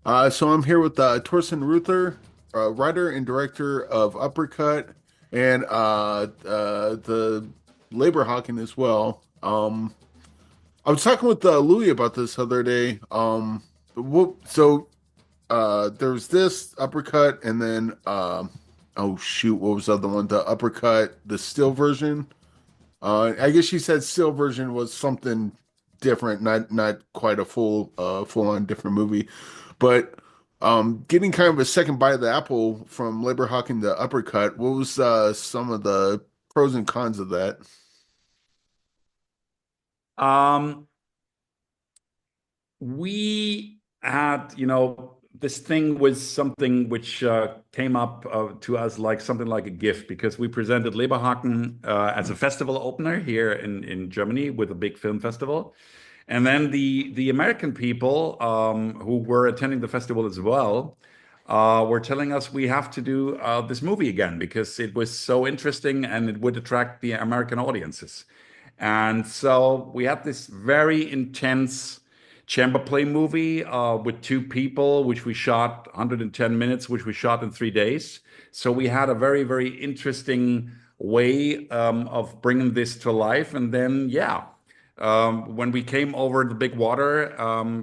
So I'm here with Torsten Ruether, writer and director of Uppercut and the labor hawking as well. I was talking with Louis about this other day. There's this Uppercut and then oh shoot, what was the other one? The Uppercut, the still version. I guess she said still version was something different, not quite a full on different movie. But getting kind of a second bite of the apple from labor hawking to uppercut, what was some of the pros and cons of that? Um, we had, this thing was something which came up to us like something like a gift because we presented Leberhaken as a festival opener here in Germany with a big film festival. And then the American people who were attending the festival as well were telling us we have to do this movie again because it was so interesting and it would attract the American audiences. And so we had this very intense chamber play movie with two people, which we shot 110 minutes, which we shot in 3 days. So we had a very, very interesting way of bringing this to life. And then, yeah, when we came over the big water,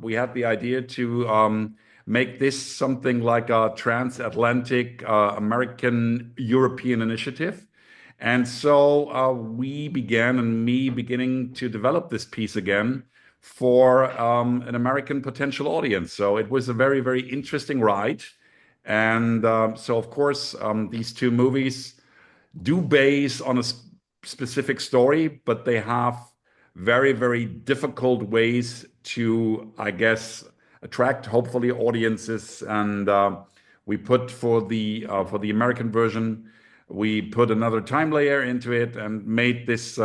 we had the idea to make this something like a transatlantic American European initiative. And so we began, and me beginning to develop this piece again for an American potential audience. So it was a very, very interesting ride. And so, of course, these two movies do base on a specific story, but they have very, very difficult ways to, I guess, attract hopefully audiences. And we put for the American version, we put another time layer into it and made this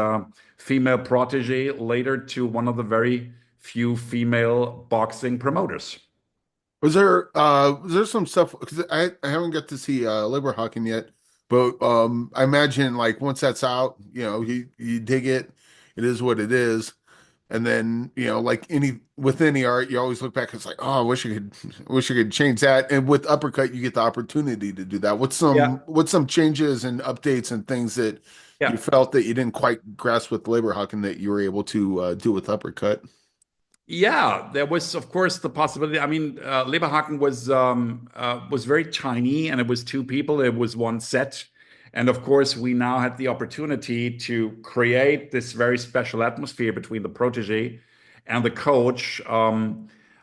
female protege later to one of the very few female boxing promoters. Was there some stuff because I haven't got to see labor hawking yet, but I imagine like once that's out, you dig it, it is what it is. And then, like with any art, you always look back, it's like, oh, I wish I could change that. And with uppercut, you get the opportunity to do that. Yeah, What's some changes and updates and things that you yeah. felt that you didn't quite grasp with labor hawking that you were able to do with uppercut? Yeah, there was, of course, the possibility. I mean, Leberhaken was very tiny, and it was two people. It was one set, and of course, we now had the opportunity to create this very special atmosphere between the protege and the coach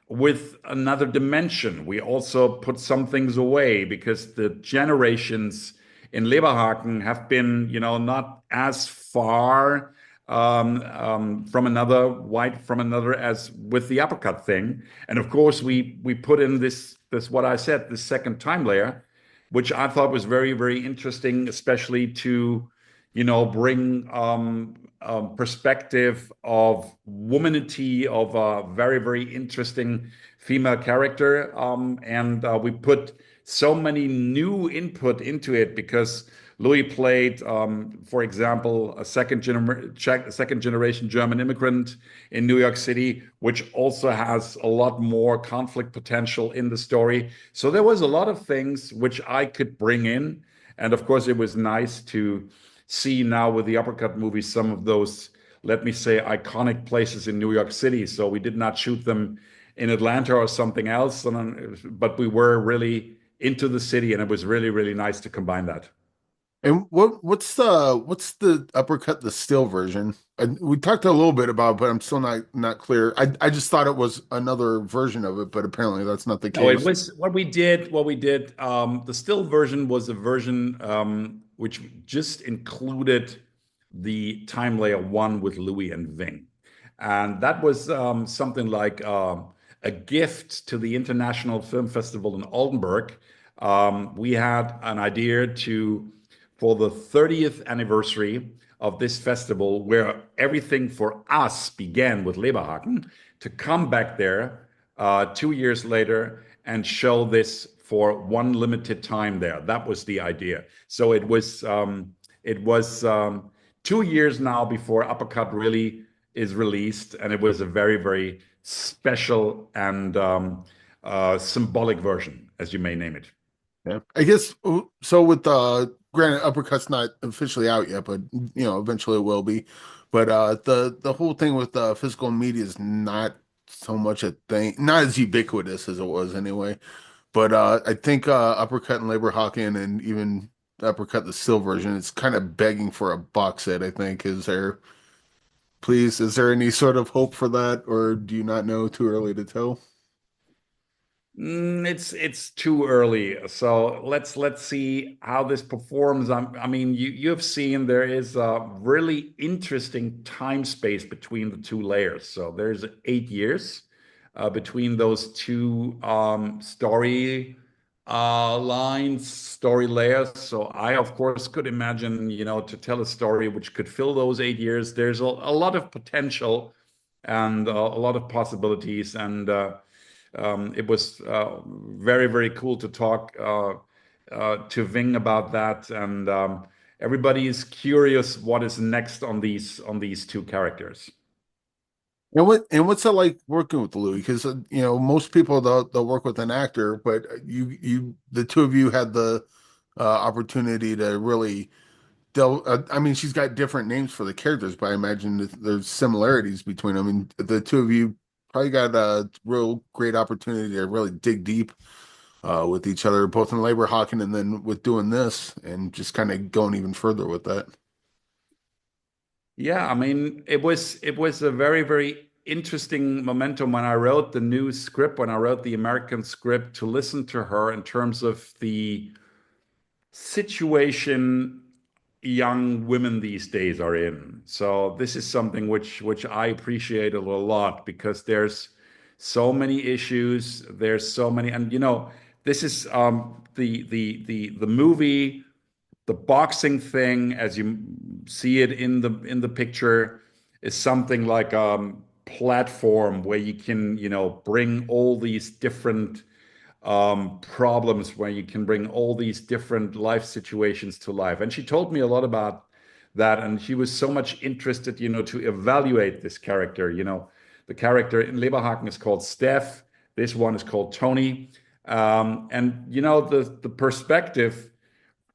with another dimension. We also put some things away because the generations in Leberhaken have been, not as far from another as with the uppercut thing. And of course, we put in this what I said, this second time layer, which I thought was very, very interesting, especially to bring perspective of womanity of a very, very interesting female character. And we put so many new input into it because Louis played, for example, a second generation German immigrant in New York City, which also has a lot more conflict potential in the story. So there was a lot of things which I could bring in. And of course, it was nice to see now with the Uppercut movie some of those, let me say, iconic places in New York City. So we did not shoot them in Atlanta or something else, but we were really into the city, and it was really, really nice to combine that. And what's the uppercut the still version? And we talked a little bit about it, but I'm still not clear. I just thought it was another version of it, but apparently that's not the No, it case. was what we did. What we did. The still version was a version which just included the time layer one with Louis and Ving, and that was something like a gift to the International Film Festival in Oldenburg. We had an idea to for the 30th anniversary of this festival, where everything for us began with Leberhaken, to come back there 2 years later and show this for one limited time there. That was the idea. So it was 2 years now before Uppercut really is released, and it was a very, very special and symbolic version, as you may name it. Yeah. I guess so with granted Uppercut's not officially out yet, but eventually it will be. But the whole thing with physical media is not so much a thing, not as ubiquitous as it was anyway. But I think Uppercut and Labor Hawking and even Uppercut the still version is kind of begging for a box set, I think. Is there any sort of hope for that, or do you not know, too early to tell? It's too early. So let's see how this performs. I mean, you have seen there is a really interesting time space between the two layers. So there's 8 years between those two story lines, story layers. So I, of course, could imagine, to tell a story which could fill those 8 years. There's a lot of potential and a lot of possibilities. And it was very, very cool to talk to Ving about that. And everybody is curious what is next on these two characters. And what's it like working with Louis? Because most people they'll work with an actor, but the two of you had the opportunity to really delve. I mean, she's got different names for the characters, but I imagine that there's similarities between them. And the two of you probably got a real great opportunity to really dig deep with each other, both in Labor Hawking and then with doing this, and just kind of going even further with that. Yeah, I mean, it was a very, very interesting momentum when I wrote the new script, when I wrote the American script, to listen to her in terms of the situation young women these days are in. So this is something which I appreciate a lot because there's so many issues, there's so many, and this is the movie, the boxing thing, as you see it in the picture, is something like a platform where you can, bring all these different problems, where you can bring all these different life situations to life. And she told me a lot about that, and she was so much interested, to evaluate this character. The character in Leberhaken is called Steph. This one is called Toni. And the perspective,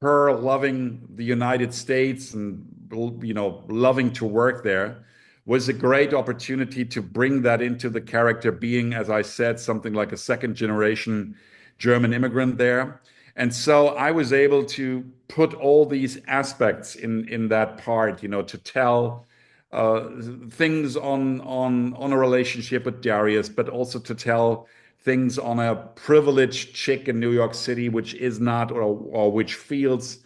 her loving the United States and loving to work there, was a great opportunity to bring that into the character, being, as I said, something like a second generation German immigrant there. And so I was able to put all these aspects in that part, to tell uh, things on a relationship with Darius, but also to tell things on a privileged chick in New York City, which is not, or which feels,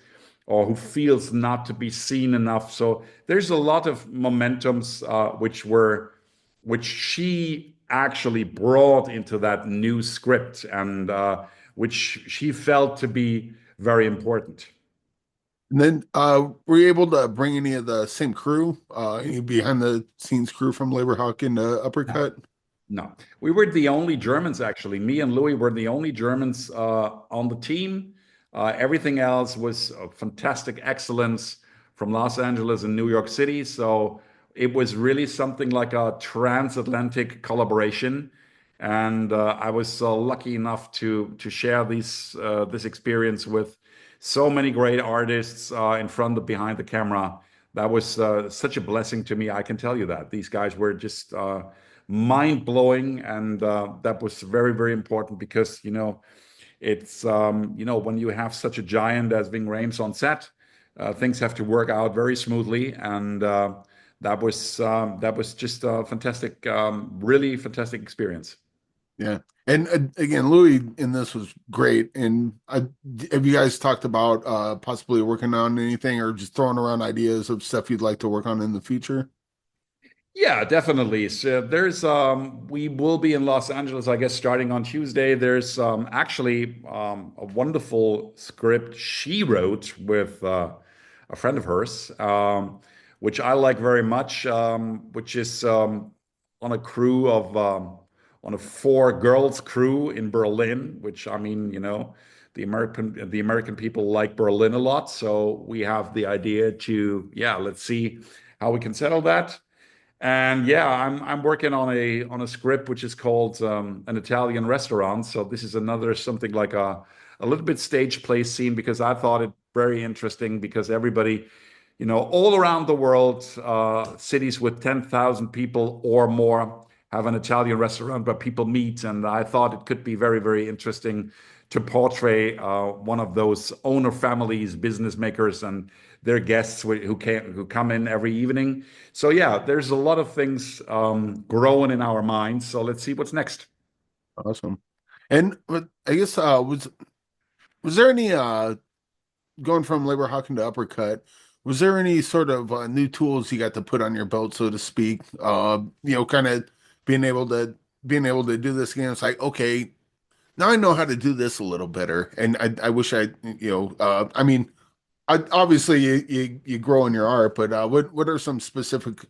or who feels not to be seen enough. So there's a lot of momentums which she actually brought into that new script, and which she felt to be very important. And then were you able to bring any of the same crew, any behind the scenes crew from Labor Hawking to No. Uppercut? No, we were the only Germans, actually. Me and Louis were the only Germans on the team. Everything else was fantastic excellence from Los Angeles and New York City. So it was really something like a transatlantic collaboration. And I was lucky enough to share this experience with so many great artists in front of behind the camera. That was such a blessing to me. I can tell you that these guys were just mind blowing, and that was very, very important because it's when you have such a giant as Ving Rhames on set, things have to work out very smoothly, and that was just a fantastic, really fantastic experience. Yeah. And again, Louis in this was great. And have you guys talked about possibly working on anything or just throwing around ideas of stuff you'd like to work on in the future? Yeah, definitely. So we will be in Los Angeles, I guess, starting on Tuesday. There's actually a wonderful script she wrote with a friend of hers, which I like very much, which is on a crew of on a four girls crew in Berlin. Which, I mean, the American people like Berlin a lot, so we have the idea to, yeah, let's see how we can settle that. And yeah, I'm working on a script which is called an Italian restaurant. So this is another something like a little bit stage play scene because I thought it very interesting because everybody, all around the world, cities with 10,000 people or more have an Italian restaurant where people meet, and I thought it could be very, very interesting to portray one of those owner families, business makers, and their guests who come in every evening. So yeah, there's a lot of things growing in our minds. So let's see what's next. Awesome. And I guess was there any going from labor hawking to uppercut, was there any sort of new tools you got to put on your belt, so to speak? Kind of being able to being able to do this again. It's like, okay, now I know how to do this a little better. And I wish I mean, obviously you grow in your art, but what are some specific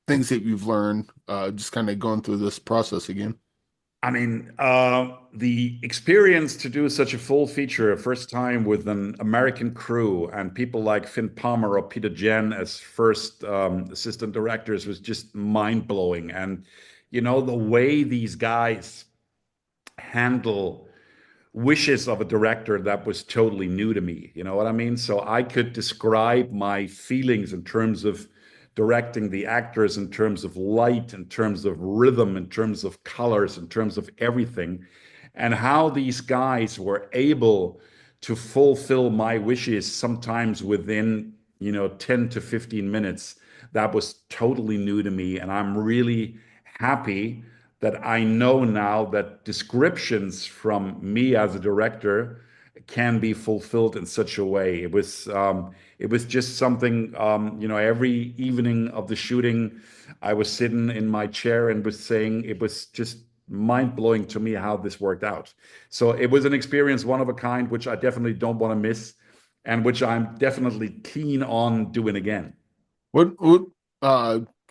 things that you've learned just kind of going through this process again? I mean, the experience to do such a full feature, first time with an American crew and people like Finn Palmer or Peter Jen as first assistant directors was just mind blowing. And, the way these guys handle wishes of a director that was totally new to me. You know what I mean? So I could describe my feelings in terms of directing the actors, in terms of light, in terms of rhythm, in terms of colors, in terms of everything, and how these guys were able to fulfill my wishes sometimes within 10 to 15 minutes. That was totally new to me, and I'm really happy that I know now that descriptions from me as a director can be fulfilled in such a way. It was just something, every evening of the shooting, I was sitting in my chair and was saying it was just mind blowing to me how this worked out. So it was an experience, one of a kind, which I definitely don't want to miss, and which I'm definitely keen on doing again. What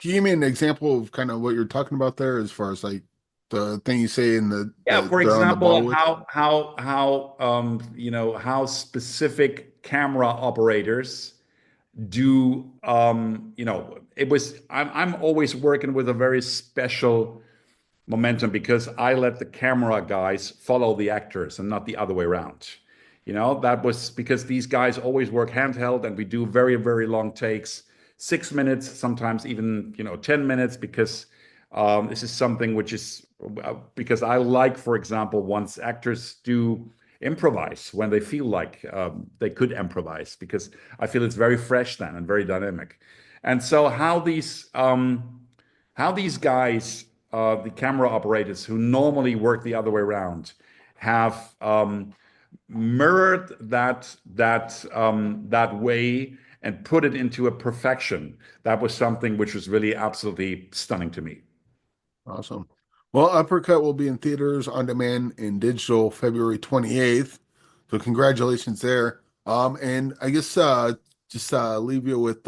can you give me an example of kind of what you're talking about there as far as like the thing you say in Yeah, the for they're on the example, ball with? how specific camera operators do I'm always working with a very special momentum because I let the camera guys follow the actors and not the other way around. That was because these guys always work handheld and we do very, very long takes, 6 minutes, sometimes even, 10 minutes, because this is something which is because I like, for example, once actors do improvise when they feel like they could improvise, because I feel it's very fresh then and very dynamic. And so how these guys, the camera operators who normally work the other way around, have mirrored that way and put it into a perfection. That was something which was really absolutely stunning to me. Awesome. Well, Uppercut will be in theaters, on demand, and digital February 28th. So congratulations there. And I guess just leave you with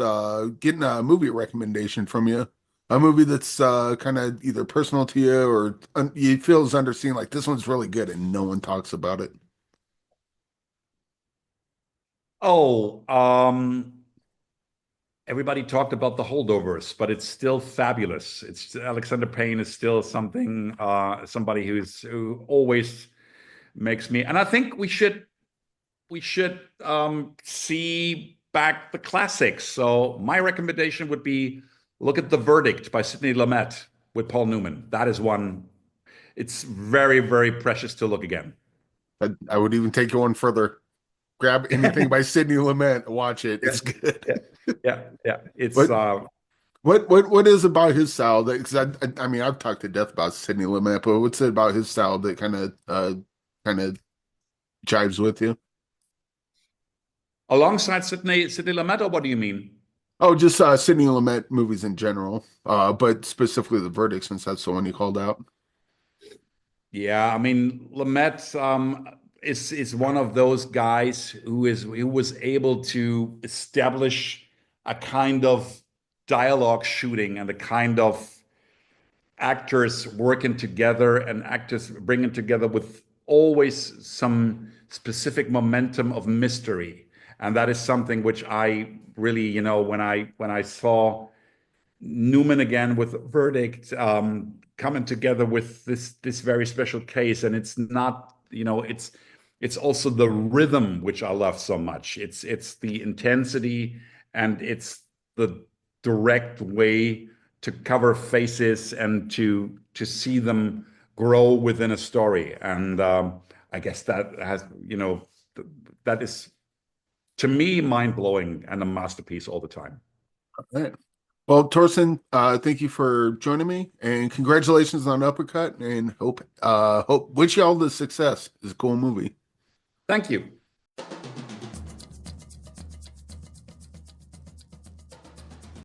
getting a movie recommendation from you. A movie that's kind of either personal to you or you feel is underseen, like this one's really good and no one talks about it. Oh, everybody talked about the holdovers, but it's still fabulous. It's Alexander Payne is still somebody who always makes me, and I think we should see back the classics. So my recommendation would be look at The Verdict by Sidney Lumet with Paul Newman. That is one. It's very, very precious to look again. I would even take you one further. Grab anything by Sidney Lumet, watch it. Yeah, It's good. yeah, yeah, yeah. It's What what is about his style that because I mean I've talked to death about Sidney Lumet, but what's it about his style that kind of jives with you? alongside Sidney Lumet, or what do you mean? Oh, just Sidney Lumet movies in general, but specifically The Verdict since that's the one you called out. Yeah, I mean, Lumet is one of those guys who was able to establish a kind of dialogue shooting and a kind of actors working together and actors bringing together with always some specific momentum of mystery. And that is something which I really, when I saw Newman again with Verdict, coming together with this very special case. And it's not, it's also the rhythm which I love so much. It's the intensity, and it's the direct way to cover faces and to see them grow within a story. And I guess that has, that is, to me, mind blowing and a masterpiece all the time. All right. Well, Torsten, thank you for joining me, and congratulations on Uppercut. And hope wish you all the success. It's a cool movie. Thank you.